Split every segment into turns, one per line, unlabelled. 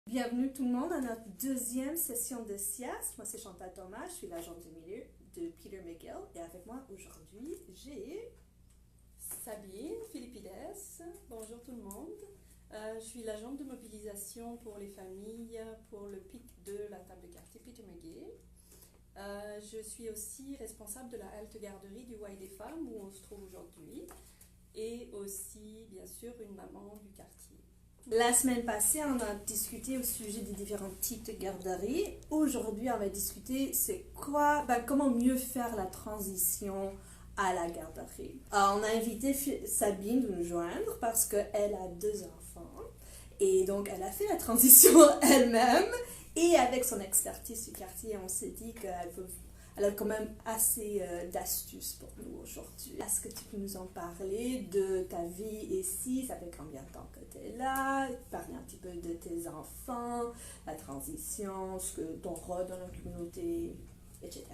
Bienvenue tout le monde à notre deuxième session de SIAS. Moi c'est Chantal Thomas, je suis l'agente du milieu de Peter McGill et avec moi aujourd'hui j'ai
Sabine Philippides, bonjour tout le monde. Je suis l'agente de mobilisation pour les familles pour le PIC de la table de quartier Peter McGill. Je suis aussi responsable de la halte garderie du Y des femmes où on se trouve aujourd'hui et aussi bien sûr une maman du quartier.
La semaine passée, on a discuté au sujet des différents types de garderies. Aujourd'hui, on va discuter comment mieux faire la transition à la garderie. Alors, on a invité Sabine de nous joindre parce qu'elle a 2 enfants et donc elle a fait la transition elle-même et avec son expertise du quartier, on s'est dit qu'elle a quand même assez d'astuces pour nous aujourd'hui. Est-ce que tu peux nous en parler de ta vie ici? Ça fait combien de temps que tu es là? Parler un petit peu de tes enfants, la transition, ton rôle dans la communauté, etc.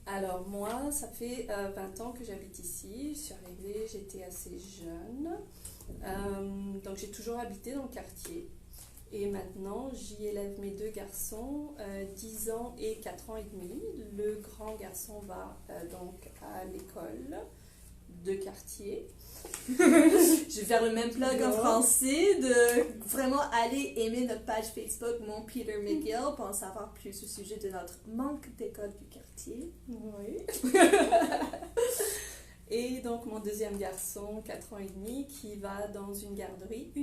Alors moi, ça fait 20 ans que j'habite ici. Je suis arrivée, j'étais assez jeune. Donc j'ai toujours habité dans le quartier. Et maintenant, j'y élève mes 2 garçons, 10 ans et 4 ans et demi. Le grand garçon va donc à l'école de quartier.
Je vais faire le même plug en français, de vraiment aller aimer notre page Facebook, mon Peter McGill, pour en savoir plus au sujet de notre manque d'école du quartier.
Oui. Et donc mon deuxième garçon, 4 ans et demi, qui va dans une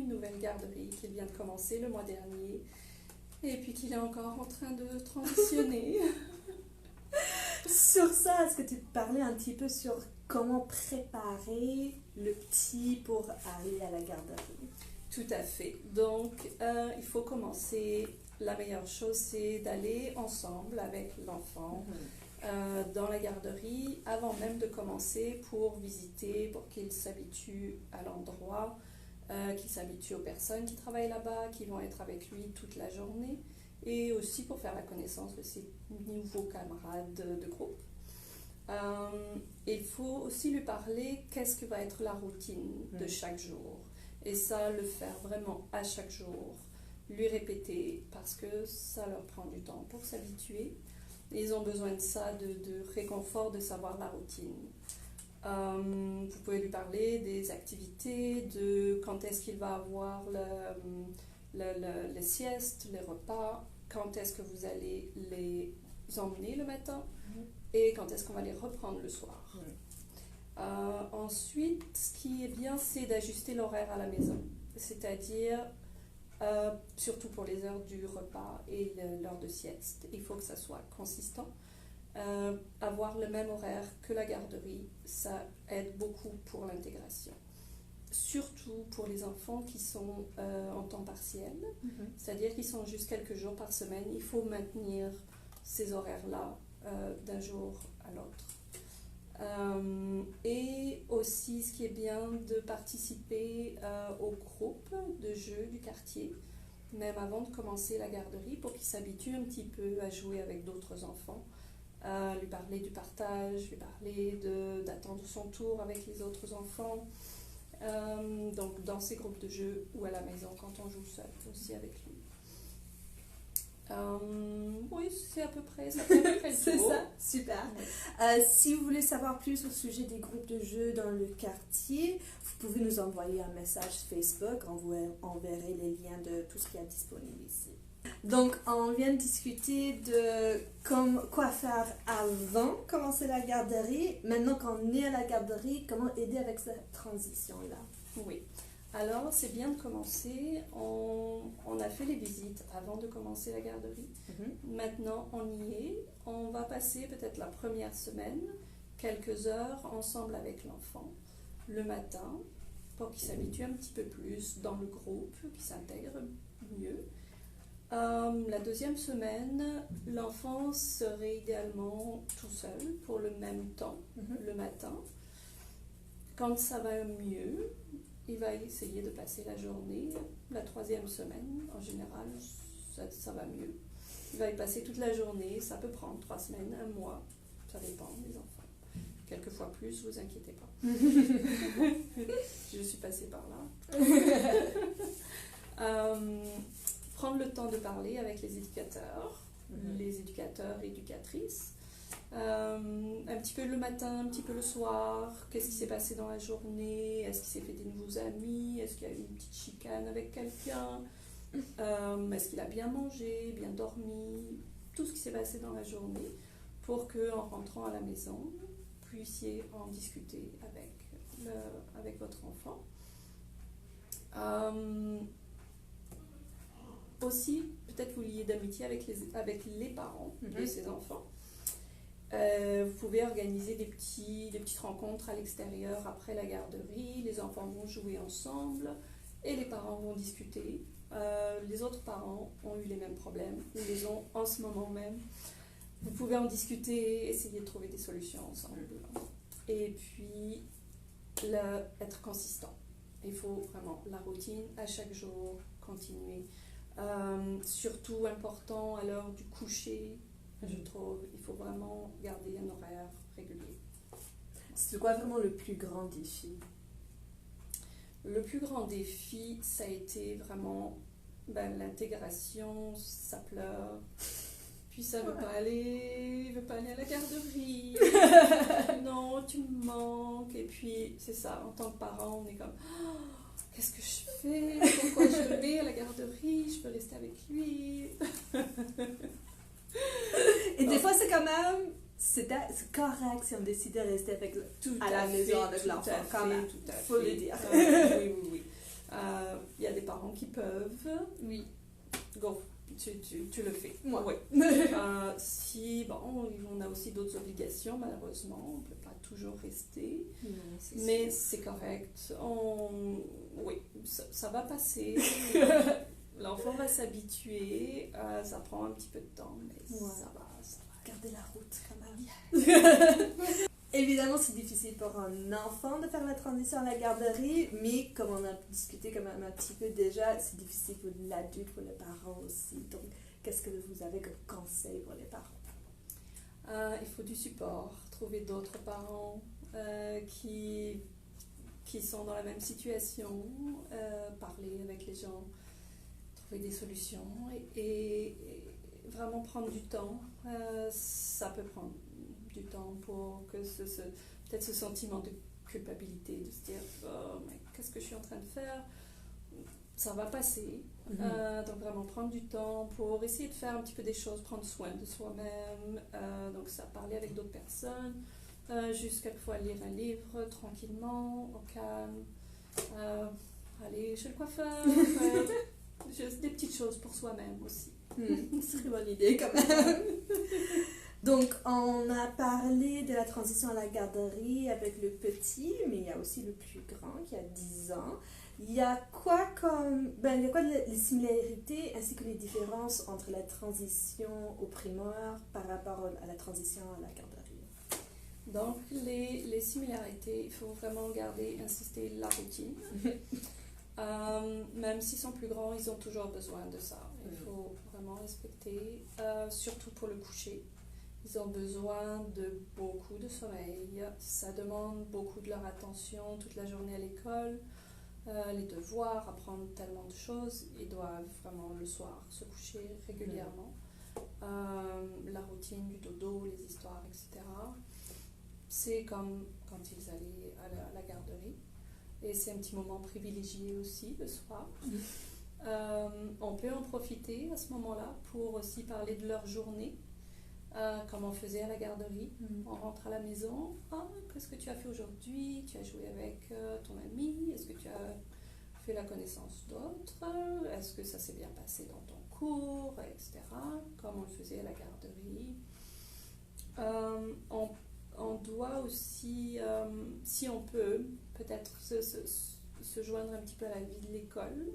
nouvelle garderie qui vient de commencer le mois dernier, et puis qu'il est encore en train de transitionner.
Sur ça, est-ce que tu peux parler un petit peu sur comment préparer le petit pour aller à la garderie?
Tout à fait. Donc il faut commencer, la meilleure chose c'est d'aller ensemble avec l'enfant. Dans la garderie avant même de commencer pour visiter, pour qu'il s'habitue à l'endroit, qu'il s'habitue aux personnes qui travaillent là-bas, qui vont être avec lui toute la journée et aussi pour faire la connaissance de ses nouveaux camarades de groupe. Il faut aussi lui parler qu'est-ce que va être la routine de chaque jour et ça, le faire vraiment à chaque jour, lui répéter parce que ça leur prend du temps pour s'habituer. Ils ont besoin de ça, de réconfort, de savoir la routine. Vous pouvez lui parler des activités, de quand est-ce qu'il va avoir les siestes, les repas, quand est-ce que vous allez les emmener le matin et quand est-ce qu'on va les reprendre le soir. Ensuite, ce qui est bien, c'est d'ajuster l'horaire à la maison, c'est-à-dire surtout pour les heures du repas et l'heure de sieste. Il faut que ça soit consistant. Avoir le même horaire que la garderie, ça aide beaucoup pour l'intégration. Surtout pour les enfants qui sont en temps partiel, c'est-à-dire qu'ils sont juste quelques jours par semaine. Il faut maintenir ces horaires-là d'un jour à l'autre. Et aussi, ce qui est bien, de participer au groupe de jeux du quartier, même avant de commencer la garderie, pour qu'il s'habitue un petit peu à jouer avec d'autres enfants, lui parler du partage, lui parler d'attendre son tour avec les autres enfants, donc dans ces groupes de jeux ou à la maison quand on joue seul aussi avec lui. Oui, c'est à peu près ça.
C'est ça, super. Si vous voulez savoir plus au sujet des groupes de jeux dans le quartier, vous pouvez nous envoyer un message Facebook, on vous enverra les liens de tout ce qui est disponible ici. Donc, on vient de discuter de quoi faire avant de commencer la garderie. Maintenant qu'on est à la garderie, comment aider avec cette transition-là?
Oui. Alors, c'est bien de commencer. On a fait les visites avant de commencer la garderie. Maintenant, on y est. On va passer peut-être la première semaine, quelques heures ensemble avec l'enfant, le matin, pour qu'il s'habitue un petit peu plus dans le groupe, qu'il s'intègre mieux. La deuxième semaine, l'enfant serait idéalement tout seul pour le même temps, le matin. Quand ça va mieux, il va essayer de passer la journée. La troisième semaine, en général, ça va mieux. Il va y passer toute la journée. Ça peut prendre 3 semaines, 1 mois. Ça dépend des enfants. Quelquefois plus, vous inquiétez pas. Je suis passée par là. prendre le temps de parler avec les éducateurs, les éducateurs et éducatrices. Un petit peu le matin, un petit peu le soir, qu'est-ce qui s'est passé dans la journée, est-ce qu'il s'est fait des nouveaux amis, est-ce qu'il y a eu une petite chicane avec quelqu'un, est-ce qu'il a bien mangé, bien dormi, tout ce qui s'est passé dans la journée, pour qu'en rentrant à la maison, vous puissiez en discuter avec votre enfant. Aussi, peut-être vous liez d'amitié avec les parents de ces enfants. Vous pouvez organiser des petites rencontres à l'extérieur après la garderie. Les enfants vont jouer ensemble et les parents vont discuter. Les autres parents ont eu les mêmes problèmes, ou les ont en ce moment même. Vous pouvez en discuter, essayer de trouver des solutions ensemble. Et puis, être consistant. Il faut vraiment la routine à chaque jour, continuer. Surtout important à l'heure du coucher, je trouve, il faut vraiment garder un horaire régulier.
C'est quoi vraiment le plus grand défi?
Le plus grand défi, ça a été vraiment l'intégration, ça pleure, puis ça veut pas aller à la garderie, non, tu me manques, et puis c'est ça, en tant que parent, on est comme... Qu'est-ce que je fais? Pourquoi je vais à la garderie? Je peux rester avec lui.
Et des fois, c'est quand même... C'est correct si on décide de rester à la maison avec l'enfant. Quand même,
tout à fait.
Faut le dire.
Oui. Il y a des parents qui peuvent.
Oui.
Go, tu le fais.
Moi.
Oui. On a aussi d'autres obligations, malheureusement. On ne peut pas toujours rester.
Non,
mais c'est correct. Oui, ça va passer. L'enfant va s'habituer. Ça prend un petit peu de temps, mais ça va.
Garder la route quand même. Évidemment, c'est difficile pour un enfant de faire la transition à la garderie, mais comme on a discuté quand même un petit peu déjà, c'est difficile pour l'adulte, pour les parents aussi. Donc, qu'est-ce que vous avez comme conseil pour les parents?
Il faut du support, trouver d'autres parents qui sont dans la même situation, parler avec les gens, trouver des solutions et vraiment prendre du temps. Ça peut prendre du temps pour que peut-être ce sentiment de culpabilité, de se dire oh, mais qu'est-ce que je suis en train de faire, ça va passer. Donc vraiment prendre du temps pour essayer de faire un petit peu des choses, prendre soin de soi-même, donc ça, parler avec d'autres personnes, juste quelquefois lire un livre tranquillement, au calme, aller chez le coiffeur, juste des petites choses pour soi-même aussi.
C'est une bonne idée quand même. Donc, on a parlé de la transition à la garderie avec le petit, mais il y a aussi le plus grand qui a 10 ans. Il y a quoi les similarités ainsi que les différences entre la transition au primaire par rapport à la transition à la garderie?
Donc, les similarités, il faut vraiment insister la routine. Même s'ils sont plus grands, ils ont toujours besoin de ça. Il faut vraiment respecter, surtout pour le coucher. Ils ont besoin de beaucoup de sommeil. Ça demande beaucoup de leur attention toute la journée à l'école. Les devoirs, apprendre tellement de choses. Ils doivent vraiment le soir se coucher régulièrement. La routine du dodo, les histoires, etc. C'est comme quand ils allaient à la garderie. Et c'est un petit moment privilégié aussi le soir. On peut en profiter à ce moment-là pour aussi parler de leur journée, comme on faisait à la garderie. On rentre à la maison. Qu'est-ce que tu as fait aujourd'hui? Tu as joué avec ton ami? Est-ce que tu as fait la connaissance d'autres? Est-ce que ça s'est bien passé dans ton cours? Etc. Comme on le faisait à la garderie. On doit aussi, si on peut, peut-être se joindre un petit peu à la vie de l'école.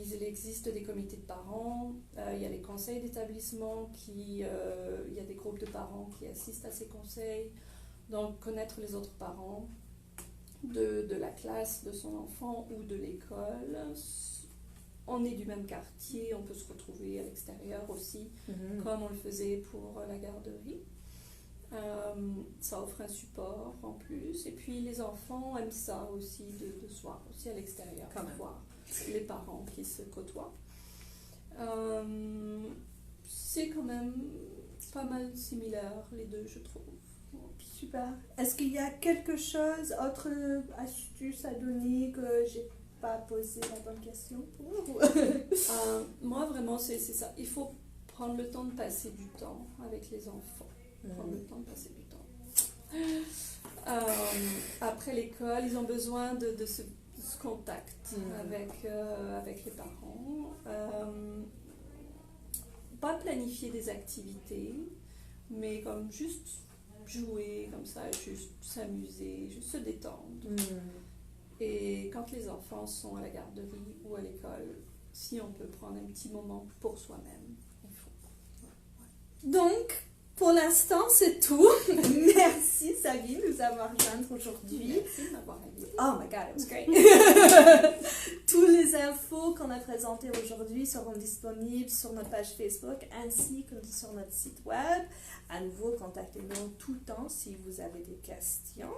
Il existe des comités de parents, il y a les conseils d'établissement, il y a des groupes de parents qui assistent à ces conseils. Donc, connaître les autres parents de la classe de son enfant ou de l'école. On est du même quartier, on peut se retrouver à l'extérieur aussi, comme on le faisait pour la garderie. Ça offre un support en plus. Et puis les enfants aiment ça aussi, de se voir aussi à l'extérieur, voir les parents qui se côtoient. c'est quand même pas mal similaire, les deux, je trouve.
Super. Est-ce qu'il y a quelque chose, autre astuce à donner que j'ai pas posé la bonne question pour?
Moi, vraiment, c'est ça. Il faut prendre le temps de passer du temps avec les enfants. Prendre le temps de passer du temps. Après l'école, ils ont besoin de ce contact avec les parents. Pas planifier des activités, mais comme juste jouer comme ça, juste s'amuser, juste se détendre. Et quand les enfants sont à la garderie ou à l'école, si on peut prendre un petit moment pour soi-même, il faut.
Donc, pour l'instant, c'est tout. Merci Sabine de nous avoir rejoints aujourd'hui.
Merci de m'avoir invité.
Oh my god, it was great. Toutes les infos qu'on a présentées aujourd'hui seront disponibles sur notre page Facebook ainsi que sur notre site web. À nouveau, contactez-nous tout le temps si vous avez des questions.